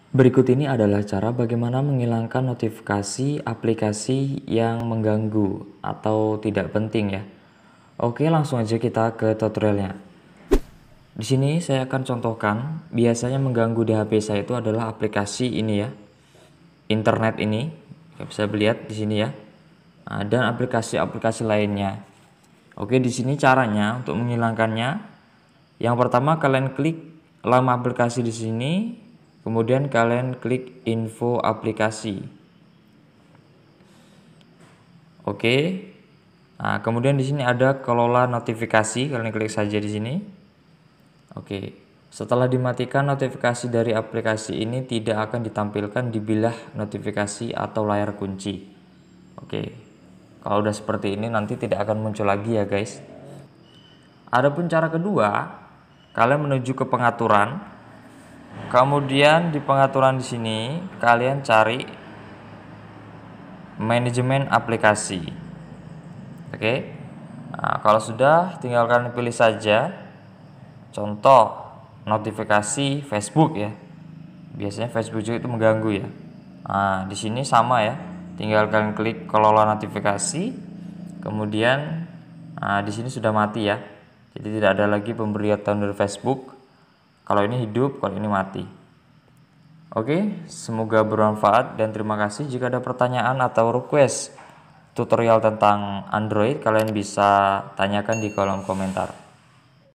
Berikut ini adalah cara bagaimana menghilangkan notifikasi aplikasi yang mengganggu atau tidak penting ya. Oke, langsung aja kita ke tutorialnya. Di sini saya akan contohkan, biasanya mengganggu di HP saya itu adalah aplikasi ini ya. Internet ini, bisa lihat di sini ya. Dan aplikasi-aplikasi lainnya. Oke, di sini caranya untuk menghilangkannya. Yang pertama kalian klik lama aplikasi di sini. Kemudian kalian klik info aplikasi. Oke. Nah, kemudian di sini ada kelola notifikasi, kalian klik saja di sini. Oke. Setelah dimatikan, notifikasi dari aplikasi ini tidak akan ditampilkan di bilah notifikasi atau layar kunci. Oke. Kalau udah seperti ini nanti tidak akan muncul lagi ya, guys. Adapun cara kedua, kalian menuju ke pengaturan. Kemudian di pengaturan di sini kalian cari manajemen aplikasi. Oke. Nah, kalau sudah tinggal kalian pilih saja. Contoh notifikasi Facebook ya. Biasanya Facebook juga itu mengganggu ya. Nah, di sini sama ya. Tinggal kalian klik kelola notifikasi. Kemudian di sini sudah mati ya. Jadi tidak ada lagi pemberitahuan dari Facebook. Kalau ini hidup, kalau ini mati. Oke, semoga bermanfaat dan terima kasih. Jika ada pertanyaan atau request tutorial tentang Android, kalian bisa tanyakan di kolom komentar.